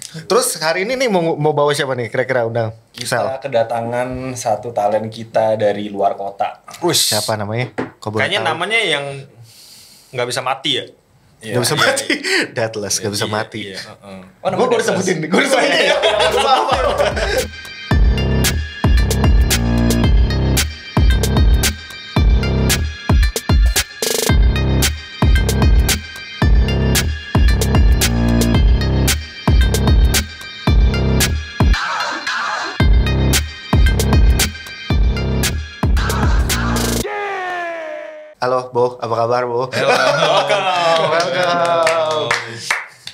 Terus hari ini nih mau bawa siapa nih kira-kira undang? Kita kedatangan satu talent kita dari luar kota. Siapa namanya? Kayaknya namanya yang nggak bisa mati ya. Gak bisa mati. Deathless, gak bisa mati. Oh, namanya Gue disebutin. Gue disebutin. Halo, Bo. Apa kabar, Bo? Hello. Welcome.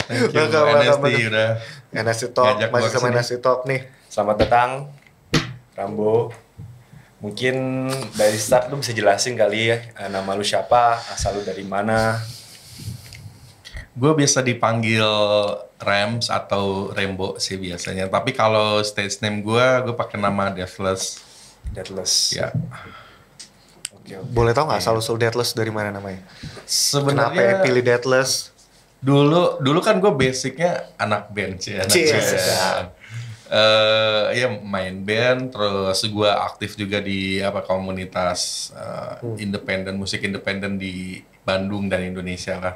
Thank you, Welcome. NST udah NST Talk, ngajak masih gua sama kesini. NST Talk nih. Selamat datang, Rambo. Mungkin dari start lu bisa jelasin kali ya, nama lu siapa, asal lu dari mana. Gue biasa dipanggil Rams atau Rembo sih biasanya. Tapi kalau stage name gue pakai nama Deathless. Deathless. Ya. Oke. Boleh tau nggak asal-usul Deathless dari mana namanya? Kenapa Sebenarnya pilih Deathless? dulu kan gue basicnya anak band sih, anak Cheers. band. Ya main band, terus gue aktif juga di komunitas independen, musik independen di Bandung dan Indonesia lah.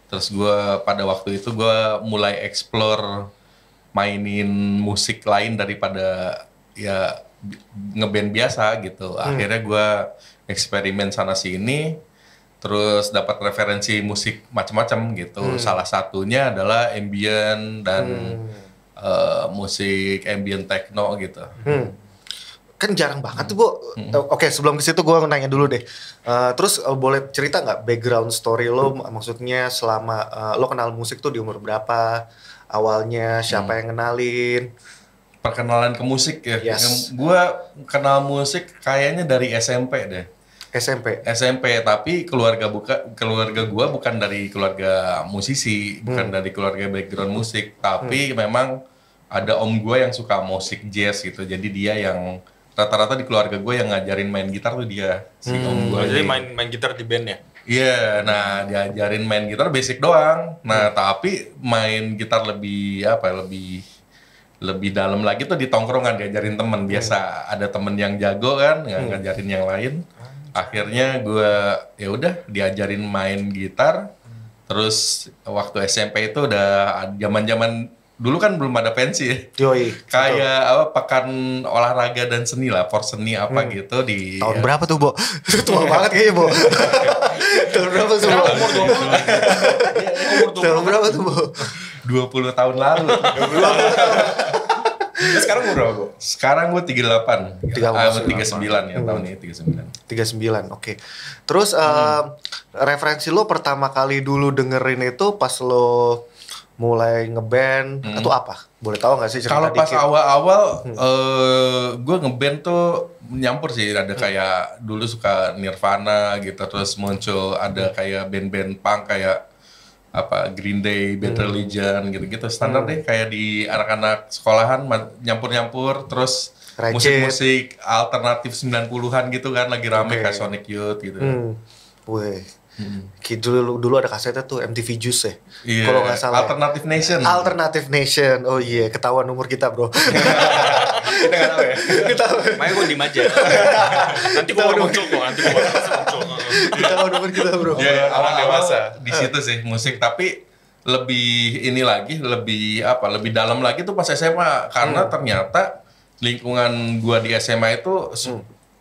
Terus gue pada waktu itu gue mulai explore mainin musik lain daripada ya ngeband biasa gitu. Akhirnya gue eksperimen sana sini, terus dapat referensi musik macam-macam gitu. Salah satunya adalah ambient dan musik ambient techno gitu. Kan jarang banget tuh, Bu. Oke, sebelum ke situ gue nanya dulu deh. Terus boleh cerita nggak background story lo? Maksudnya selama lo kenal musik tuh di umur berapa? Awalnya siapa yang kenalin? Perkenalan ke musik ya. Yes. Gue kenal musik kayaknya dari SMP deh. SMP. Tapi keluarga gue bukan dari keluarga musisi, bukan dari keluarga background musik, tapi memang ada om gue yang suka musik jazz gitu. Jadi dia yang rata-rata di keluarga gue yang ngajarin main gitar tuh dia, si om gue. Jadi main gitar di band ya? Iya, nah diajarin main gitar basic doang. Nah, tapi main gitar lebih dalam lagi tuh di tongkrongan, diajarin temen. Biasa ada temen yang jago kan, ngajarin yang lain. Akhirnya gue ya udah diajarin main gitar. Terus waktu SMP itu udah zaman-zaman dulu kan belum ada pensi ya. Yoi. Kayak pekan olahraga dan seni lah, porseni gitu di Tahun berapa tuh, Bo? Tua banget kayaknya, Bo. Tahun berapa tuh, Bo? Tahun berapa tuh, Bo? 20 tahun lalu. Sekarang umur berapa, Bu? Sekarang gue 38. 39 ya, tahun ini 39. 39, oke. Terus referensi lo pertama kali dulu dengerin itu pas lo mulai ngeband atau apa? Boleh tahu nggak sih cerita Kalau pas dikit? awal-awal gue ngeband tuh nyampur sih, ada kayak dulu suka Nirvana gitu, terus muncul ada kayak band-band punk kayak Green Day, Bad Religion gitu-gitu, standar deh kayak di anak-anak sekolahan nyampur-nyampur, terus Rajin. musik-musik alternatif 90-an gitu kan lagi rame kayak Sonic Youth gitu. Wih. Dulu ada kasetnya tuh MTV Juice ya. Iya, Kalau nggak salah. Alternative Nation. Alternative Nation. Oh iya, ketahuan umur kita, Bro. Kita nggak tahu ya. Makanya gue diem aja. Nanti gue muncul kok, Ketahuan umur kita, Bro. Ya, awal dewasa di situ sih musik, tapi lebih ini lagi, lebih dalam lagi tuh pas SMA karena ternyata lingkungan gua di SMA itu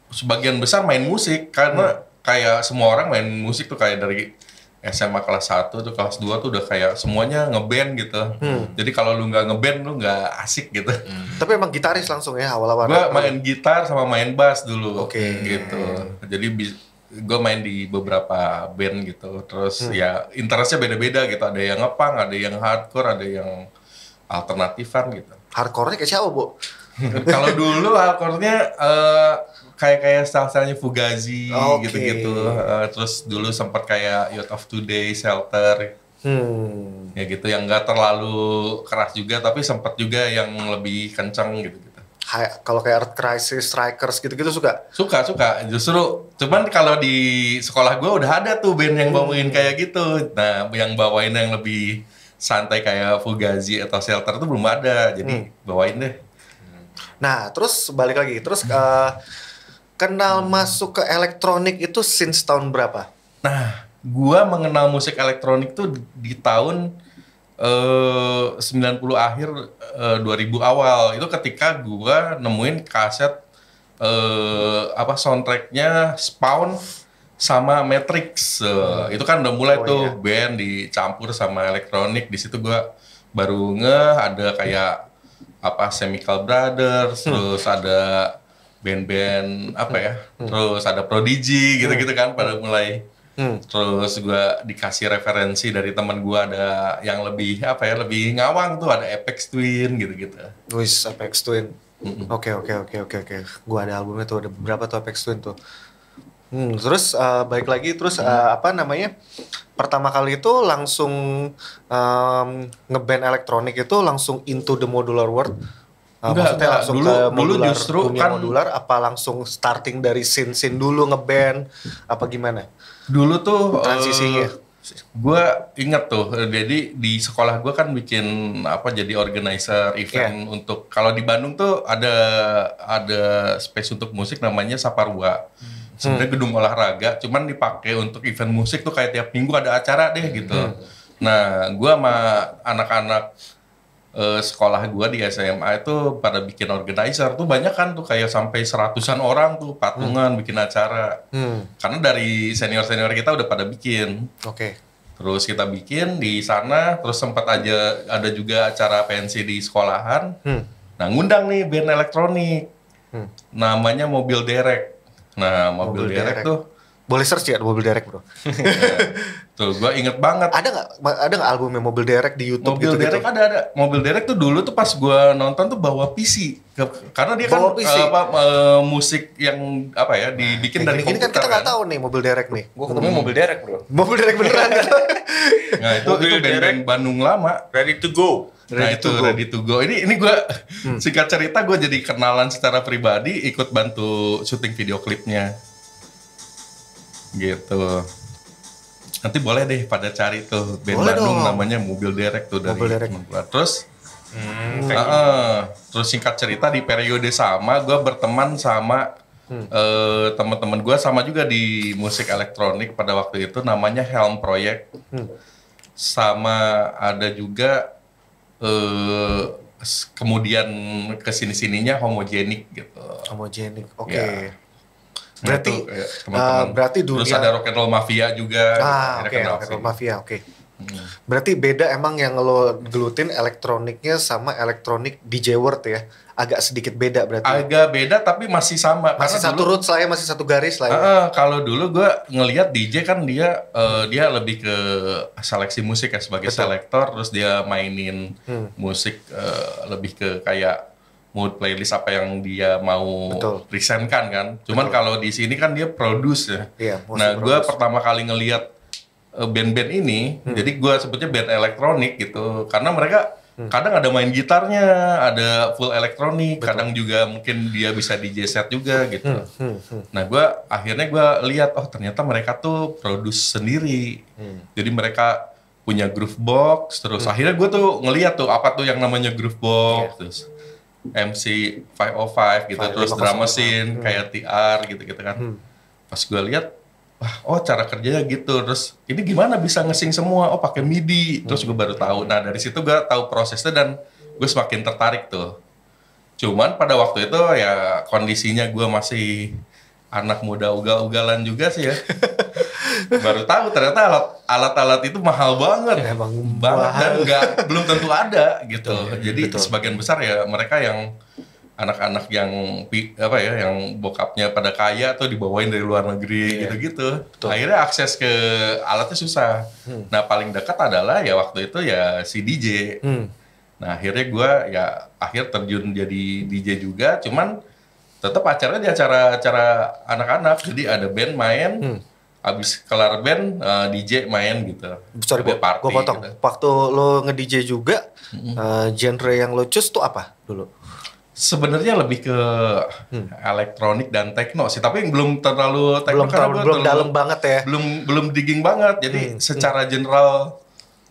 sebagian besar main musik karena kayak semua orang main musik tuh kayak dari SMA kelas 1 tuh kelas 2 tuh udah kayak semuanya ngeband gitu. Jadi kalau lu nggak ngeband lu nggak asik gitu. Tapi emang gitaris langsung ya awal-awal. Gua main gitar sama main bass dulu. Oke. Gitu. Jadi gue main di beberapa band gitu. Terus ya interestnya beda-beda gitu. Ada yang ngepunk, ada yang hardcore, ada yang alternatifan gitu. Hardcore-nya kayak siapa, Bu? Kalau dulu hardcore-nya kayak style-stylenya Fugazi Oke. gitu-gitu. Terus dulu sempat kayak Youth of Today, Shelter. Ya gitu yang nggak terlalu keras juga tapi sempat juga yang lebih kencang gitu. Kalau kayak Earth Crisis, Strikers gitu-gitu suka? Suka justru cuman kalau di sekolah gue udah ada tuh band yang bawain kayak gitu. Nah yang bawain yang lebih santai kayak Fugazi atau Shelter itu belum ada. Jadi bawain deh. Nah, terus balik lagi. Terus kenal masuk ke elektronik itu since tahun berapa? Nah, gua mengenal musik elektronik tuh di tahun 90 akhir 2000 awal. Itu ketika gua nemuin kaset soundtracknya Spawn sama Matrix. Itu kan udah mulai band dicampur sama elektronik. Di situ gua baru ada kayak Chemical Brothers, terus ada band-band terus ada Prodigy gitu-gitu kan pada mulai. Terus gue dikasih referensi dari teman gue ada yang lebih lebih ngawang tuh, ada Apex Twin gitu-gitu. Wis, Apex Twin. Oke. Gue ada albumnya tuh, ada beberapa tuh Apex Twin tuh. Terus balik lagi terus pertama kali itu langsung ngeband elektronik itu langsung into the modular world. Maksudnya langsung dulu, ke modular, dulu justru dunia kan modular, apa langsung starting dari scene dulu ngeband apa gimana? Dulu tuh transisinya. Gue inget tuh, jadi di sekolah gue kan bikin jadi organizer event untuk, kalau di Bandung tuh ada space untuk musik namanya Saparua. Sebenarnya gedung olahraga, cuman dipakai untuk event musik tuh kayak tiap minggu ada acara deh gitu. Nah, gue sama anak-anak sekolah gue di SMA itu pada bikin organizer tuh banyak kan tuh kayak sampai 100-an orang tuh patungan bikin acara. Karena dari senior-senior kita udah pada bikin. Terus kita bikin di sana, terus sempat aja ada juga acara pensi di sekolahan. Nah, ngundang nih band elektronik. Namanya Mobil Derek. Nah, Mobil Derek tuh boleh search ya Mobil Derek, bro. Tuh, gue inget banget. Ada nggak albumnya Mobil Derek di YouTube? Mobil Derek ada. Mobil Derek tuh dulu tuh pas gue nonton tuh bawa PC, karena dia bawa kan musik yang dibikin dari komputer. Ini kan kita nggak tahu nih Mobil Derek nih. Gue ketemu Mobil Derek, bro. Mobil Derek beneran kan? Nah itu band-band Bandung lama. Ready to go. Ready to go. Ini gue singkat cerita gue jadi kenalan secara pribadi, ikut bantu syuting video klipnya. Gitu. Nanti boleh deh pada cari tuh band Bandung namanya Mobil Derek tuh dari Mobil Derek. Terus terus singkat cerita di periode sama gue berteman sama teman-teman gue sama juga di musik elektronik pada waktu itu namanya Helm Project. Sama ada juga kemudian kesini-sininya Homogenik gitu. Homogenik, oke. Ya. Berarti berarti dunia. Terus ada Rock and Roll Mafia juga. Rock and Roll Mafia, Berarti beda emang yang lo gelutin elektroniknya sama elektronik DJ World ya. Agak sedikit beda berarti. Agak beda tapi masih sama. Masih satu roots lah ya, masih satu garis lah ya. Kalau dulu gue ngelihat DJ kan dia lebih ke seleksi musik ya sebagai selektor, terus dia mainin musik lebih ke kayak mood playlist apa yang dia mau presentkan kan. Cuman kalau di sini kan dia produce ya. Iya, nah, gue pertama kali ngelihat band-band ini, jadi gue sebutnya band elektronik gitu. Karena mereka kadang ada main gitarnya, ada full elektronik, kadang juga mungkin dia bisa DJ set juga gitu. Nah, akhirnya gue lihat ternyata mereka tuh produce sendiri. Jadi mereka punya groove box, terus akhirnya gue tuh ngelihat tuh apa tuh yang namanya groove box, terus MC 505 gitu, terus drum machine kayak TR gitu-gitu kan. Pas gue lihat, cara kerjanya gitu. Terus ini gimana bisa nge-sync semua? Pakai MIDI. Terus gue baru tahu. Nah, dari situ gue tahu prosesnya dan gue semakin tertarik tuh. Cuman pada waktu itu ya kondisinya gue masih anak muda ugal-ugalan juga sih ya. Baru tahu ternyata alat-alat itu mahal banget. Ya, emang banget dan belum tentu ada gitu. Jadi sebagian besar ya mereka yang anak-anak yang yang bokapnya pada kaya tuh dibawain dari luar negeri gitu-gitu. Akhirnya akses ke alatnya susah. Nah, paling dekat adalah ya waktu itu ya si DJ. Nah, akhirnya gue ya terjun jadi DJ juga, cuman tetap acaranya di acara anak-anak. Jadi ada band main, abis kelar band DJ main gitu. Sorry, gue potong. Gitu. Waktu lo nge-DJ juga, genre yang lo choose tuh apa dulu? Sebenarnya lebih ke elektronik dan techno sih, tapi belum terlalu techno belum dalam banget ya. Belum digging banget. Jadi secara general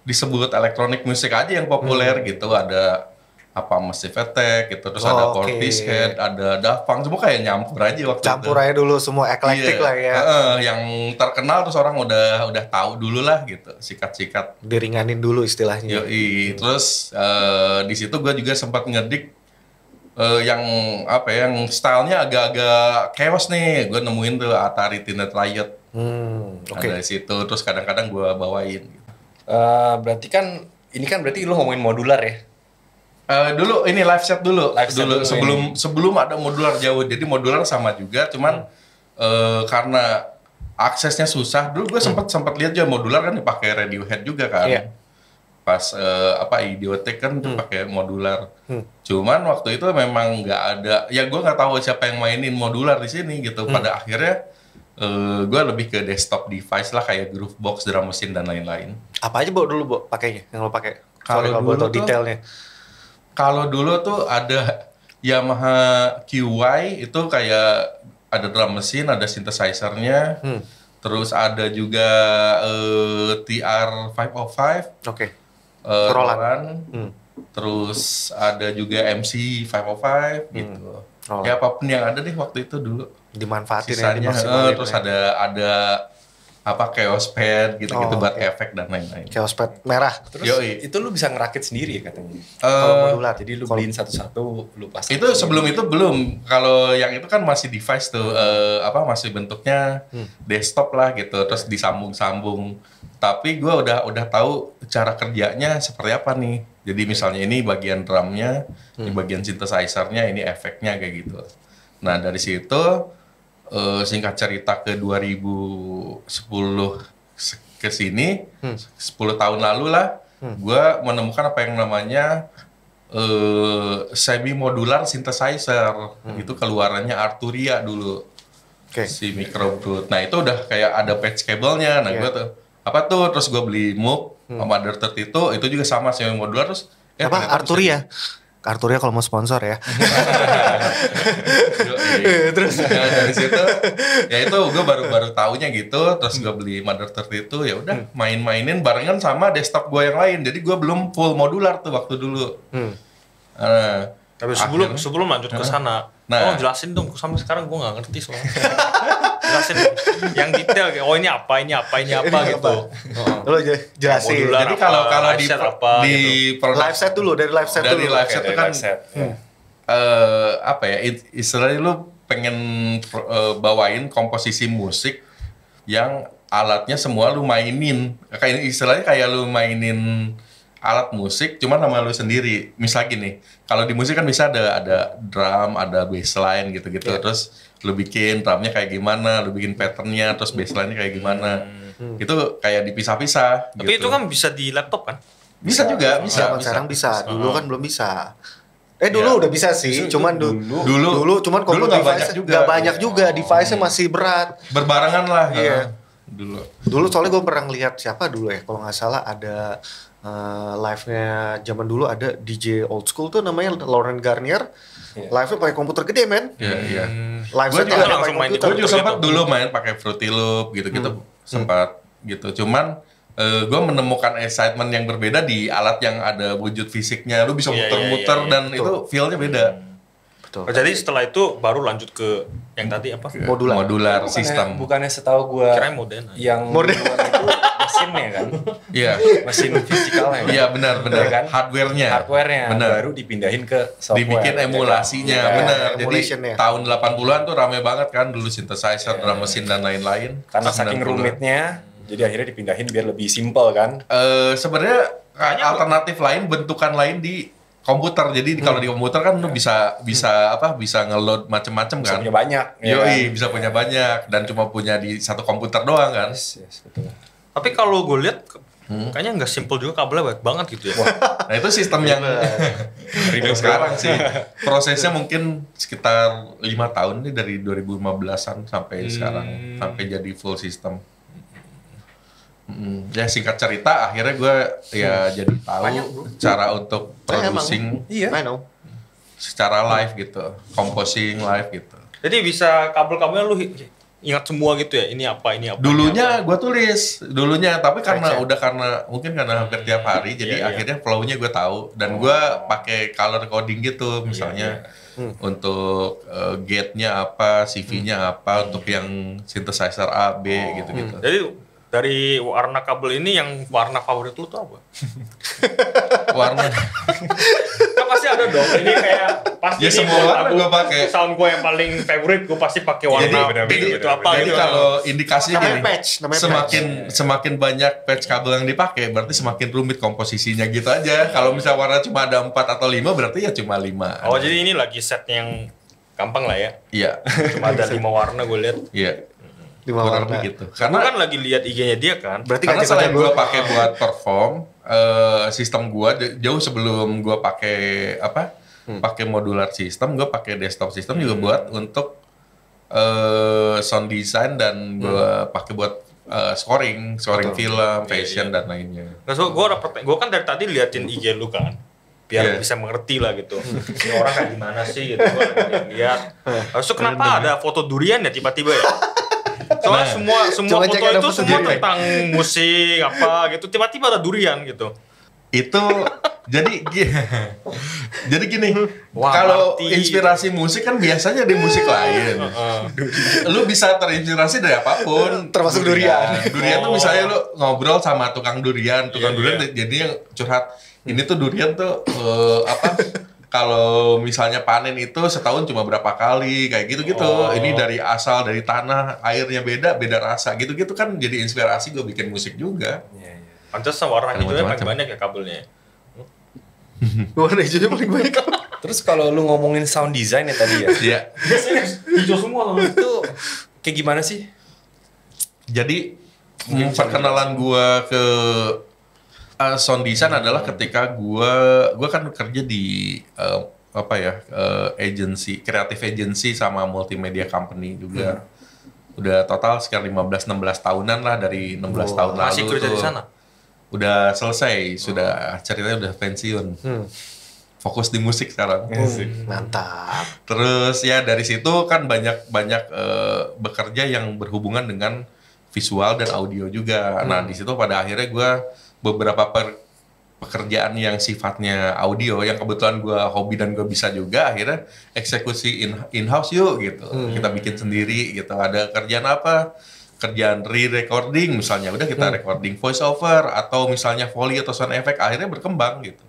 disebut electronic music aja yang populer gitu. Ada apa Massive Attack gitu, terus ada Oke. Portishead, ada Daft Punk, semua kayak nyampur aja waktu Campur itu. aja dulu semua eklektik Iya. lah ya. Yang terkenal terus orang udah tahu dulu lah gitu, sikat-sikat. Diringanin dulu istilahnya. Yoi, terus di situ gue juga sempat ngedik yang apa ya, yang stylenya agak-agak chaos nih. Gue nemuin tuh Atari Teenage Riot. Oke. Ada di situ, terus kadang-kadang gue bawain. Gitu. Berarti kan ini kan berarti lu ngomongin modular ya? Dulu ini live set dulu, Live set dulu sebelum ada modular jauh. Jadi modular sama juga, cuman karena aksesnya susah. Dulu gue sempat lihat juga modular kan dipakai Radiohead juga kan. Iya. Pas Idiotek kan tuh pakai modular. Cuman waktu itu memang nggak ada. Ya gue nggak tahu siapa yang mainin modular di sini gitu. Pada akhirnya gue lebih ke desktop device lah kayak Groovebox, drum machine dan lain-lain. Apa aja dulu pakainya yang lo pakai? Kalau Sorry, dulu boleh tahu tuh- detailnya. Kalau dulu tuh ada Yamaha QY, itu kayak ada drum mesin, ada synthesizer-nya, terus ada juga TR-505, Oke. Roland, Roland. terus ada juga MC 505 gitu. Roland. Ya apapun yang ada deh waktu itu dulu. Dimanfaatin ya, Sisanya, dimaksimalin terus ya. ada apa chaos pad gitu-gitu Oh, buat oke. efek dan lain-lain. Chaos pad merah. Terus Yoi. itu lu bisa ngerakit sendiri ya katanya? Kalau modular. Jadi lu Kalau- beliin satu-satu, lu pasang. Itu sebelum itu belum. Kalau yang itu kan masih device tuh, masih bentuknya desktop lah gitu, terus disambung-sambung. Tapi gue udah tahu cara kerjanya seperti apa nih. Jadi misalnya ini bagian drumnya, ini bagian synthesizer-nya, ini efeknya kayak gitu. Nah dari situ singkat cerita ke 2010 ke sini, 10 tahun lalu lah, gue menemukan apa yang namanya semi modular synthesizer. Itu keluarannya Arturia dulu. Oke. Si Microbrute. Nah itu udah kayak ada patch kabelnya. Nah Iya. gue tuh apa tuh, terus gue beli Moog sama Dirter itu juga sama semi modular, terus Apa? ternyata Arturia. Arturia kalau mau sponsor ya. Terus dari situ ya itu gue baru taunya gitu, terus gue beli Mother 30 itu ya udah main-mainin barengan sama desktop gue yang lain. Jadi gue belum full modular tuh waktu dulu. Tapi Akhirnya- sebelum lanjut ke sana, Nah. jelasin dong, sampai sekarang gue nggak ngerti soalnya. Jelasin yang detail kayak ini apa gitu. Lo jelasin. Modular. Jadi kalau apa, kalau live di set apa, di produk Live set dulu, dari live set dari dulu. live set Oke, itu dari kan live set, ya. apa ya, istilahnya lu pengen bawain komposisi musik yang alatnya semua lu mainin, kayak istilahnya kayak lu mainin alat musik cuman sama lu sendiri. Misal gini, kalau di musik kan bisa ada drum, ada bassline gitu-gitu, terus lu bikin drumnya kayak gimana, lu bikin patternnya, terus bassline-nya kayak gimana, itu kayak dipisah-pisah. Tapi gitu. itu kan bisa di laptop kan? bisa juga, Zaman sekarang bisa. Dulu kan belum bisa. Dulu udah bisa sih, cuman dulu cuman dulu kalau nggak device banyak juga. nggak banyak juga, device-nya masih berat. berbarengan lah. Iya. Dulu. Dulu soalnya gue pernah lihat siapa dulu ya, kalau nggak salah ada live-nya zaman dulu ada DJ old school tuh namanya Lauren Garnier. Live-nya pakai komputer gede men. Iya, iya. Live Gua setnya juga ada langsung pakai main di komputer. Gue juga Gitu. sempat dulu main pakai Fruity Loop gitu-gitu, sempat gitu. Cuman gue menemukan excitement yang berbeda di alat yang ada wujud fisiknya. Lu bisa Iya, muter-muter iya, iya, dan betul. itu feel-nya beda. Betul. Oh, jadi setelah itu baru lanjut ke yang tadi apa? Modular. Modular sistem. Bukannya setahu gua Kirain modern. yang Modern. duluan itu mesinnya kan, Iya. mesin fisikalnya kan? Iya benar-benar. Iya kan? Hardware-nya. Hardware-nya Benar. baru dipindahin ke software. Dibikin ya kan? emulasinya, Iya. benar. Jadi Emulation-nya. tahun 80-an tuh rame banget kan dulu synthesizer, drum machine dan lain-lain. Karena Pas saking 90-an. rumitnya, jadi akhirnya dipindahin biar lebih simple kan. Sebenarnya alternatif lain, bentukan lain di komputer. Jadi kalau di komputer kan lu bisa nge-load macem-macem Bisa kan. punya banyak. ya Yoi, kan? bisa punya banyak dan cuma punya di satu komputer doang kan. Yes, betul. Tapi kalau gue lihat kayaknya nggak simple juga, kabelnya banyak banget gitu ya. Nah itu sistem yang ribet sekarang sih. Prosesnya mungkin sekitar 5 tahun nih, dari 2015-an sampai sekarang, sampai jadi full system. Ya singkat cerita akhirnya gue ya jadi tahu cara untuk producing Iya. I know. secara live gitu, composing live gitu. Jadi bisa kabel-kabelnya lu ingat semua gitu ya, ini apa. Dulunya gue tulis, tapi karena mungkin karena hampir tiap hari, jadi akhirnya flow-nya gue tahu dan gue pakai color coding gitu, misalnya untuk gate-nya apa, CV-nya apa, untuk yang synthesizer A, B gitu-gitu. Jadi dari warna kabel ini yang warna favorit lu tuh apa? Warna Kan pasti ada dong. Ini kayak pasti ya semua warna gue pakai. Sound gue yang paling favorite gue pasti pakai warna pink itu apa Jadi gitu. kalau indikasinya Namanya gini, patch, semakin banyak patch kabel yang dipakai, berarti semakin rumit komposisinya gitu aja. Kalau misalnya warna cuma ada 4 atau 5, berarti ya cuma 5. Oh, jadi ini lagi set yang gampang lah ya. Iya. Cuma ada 5 warna gue lihat. Iya. 5 Kurang warna. lebih gitu. Karena kan lagi lihat IG-nya dia kan. Berarti Karena ngajak-ngajak selain gue pakai buat perform, sistem gue jauh sebelum gue pakai pakai modular system, gue pakai desktop system juga buat untuk sound design dan gue pakai buat scoring film, fashion dan lainnya. Nah, so gue kan dari tadi liatin IG lu kan, biar bisa mengerti lah gitu. Ini orang kayak gimana sih gitu, gue lihat. Terus kenapa ada foto durian ya tiba-tiba ya? Soalnya semua foto itu semua tentang musik apa gitu, tiba-tiba ada durian gitu. Itu jadi gini, Wah, kalau mati. inspirasi musik kan biasanya di musik lain. Lu bisa terinspirasi dari apapun, Termasuk durian. Durian tuh misalnya lu ngobrol sama tukang durian jadi yang curhat, ini tuh durian tuh kalau misalnya panen itu setahun cuma berapa kali, kayak gitu-gitu. Ini dari tanah, airnya beda rasa, gitu-gitu kan jadi inspirasi gue bikin musik juga. Pantesan warna hijaunya paling banyak ya kabelnya. Warna hijaunya paling banyak. Terus kalau lu ngomongin sound design ya tadi ya, Iya. Hijau semua loh. itu kayak gimana sih? Jadi perkenalan gue ke sound design adalah ketika gue kan kerja di agency, creative agency sama multimedia company juga. Udah total sekitar 15-16 tahunan lah, dari 16 tahun lalu. Masih kerja di sana? Udah selesai, ceritanya udah pensiun. Fokus di musik sekarang. Mantap. Terus ya dari situ kan banyak bekerja yang berhubungan dengan visual dan audio juga. Nah di situ pada akhirnya gue beberapa pekerjaan yang sifatnya audio yang kebetulan gue hobi dan gue bisa juga, akhirnya eksekusi in-house yuk gitu. Kita bikin sendiri gitu. Ada kerjaan apa? Kerjaan re-recording misalnya, udah kita recording voice over atau misalnya Foley atau sound effect, akhirnya berkembang gitu.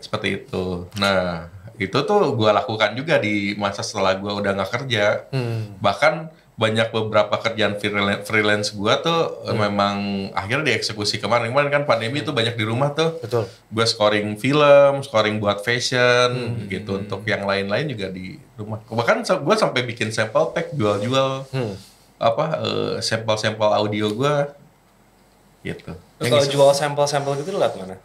Seperti itu. Nah, itu tuh gue lakukan juga di masa setelah gue udah nggak kerja. Bahkan banyak beberapa kerjaan freelance gue tuh memang akhirnya dieksekusi. Kemarin kan pandemi tuh banyak di rumah tuh. Betul. Gue scoring film, scoring buat fashion gitu. Untuk yang lain-lain juga di rumah. Bahkan gue sampai bikin sample pack, jual-jual sampel-sampel audio gue gitu. Terus kalau jual sampel-sampel gitu lewat mana?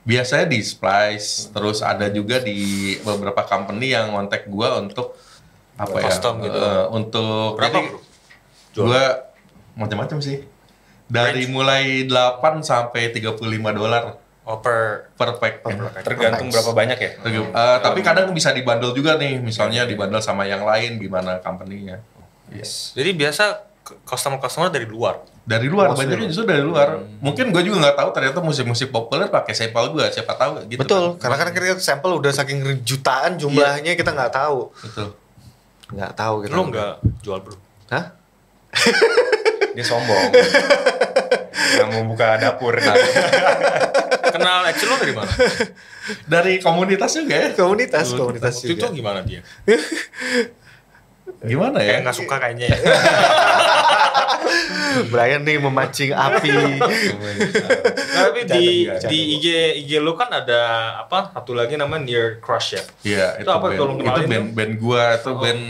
Biasanya di Splice, terus ada juga di beberapa company yang ngontek gue untuk Custom gitu. Untuk Berapa, jadi bro? gue macam-macam sih. Dari mulai 8 sampai $35 Per pack. Tergantung berapa banyak ya? Tapi kadang bisa dibundle juga nih, misalnya dibundle sama yang lain gimana company-nya. Yes. Jadi biasa customer dari luar. Dari luar, banyaknya justru dari luar. Mungkin gue juga nggak tahu ternyata musik-musik populer pakai sampel gue, siapa tahu gitu. Betul, kan. karena kan kita sampel udah saking jutaan jumlahnya, kita nggak tahu. Betul. Nggak tahu gitu. Lu nggak jual bro? Hah? Dia sombong. Nggak mau buka dapur. Kenal Excel lo dari mana? Dari komunitas juga ya. Komunitas Waktu itu juga. gimana dia? Gimana ya? Kayak nggak suka kayaknya ya. Brian nih memancing api. Nah, tapi di IG lu kan ada satu lagi namanya Near Crush ya. Iya, Itu apa, tolong kenalin dong. band gua itu band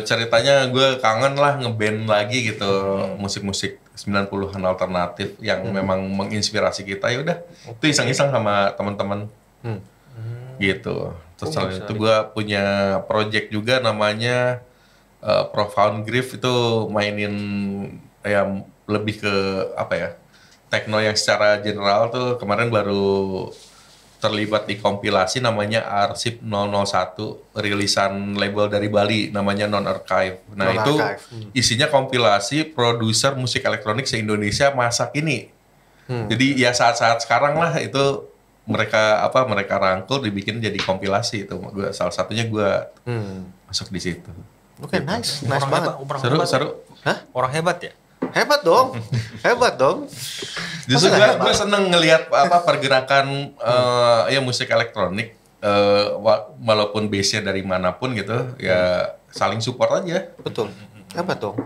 ceritanya gue kangen lah ngeband lagi gitu, musik-musik 90-an alternatif yang memang menginspirasi kita. Ya udah, itu iseng-iseng sama teman-teman. Gitu. Terus selain itu gue punya project juga namanya Profound Grief, itu mainin lebih ke techno yang secara general tuh. Kemarin baru terlibat di kompilasi namanya Arsip 001, rilisan label dari Bali namanya Non Archive. Nah Non itu Archive. isinya kompilasi produser musik elektronik se-Indonesia masa kini. Jadi ya saat-saat sekarang lah itu mereka rangkul dibikin jadi kompilasi itu. Salah satunya gue masuk di situ. Oke, nice Orang banget. hebat, orang Seru hebat. seru. Hah? Orang hebat ya? Hebat dong. Hebat dong. Justru Masa gue seneng ngelihat pergerakan ya musik elektronik walaupun base-nya dari manapun gitu ya saling support aja. Betul. Hebat dong.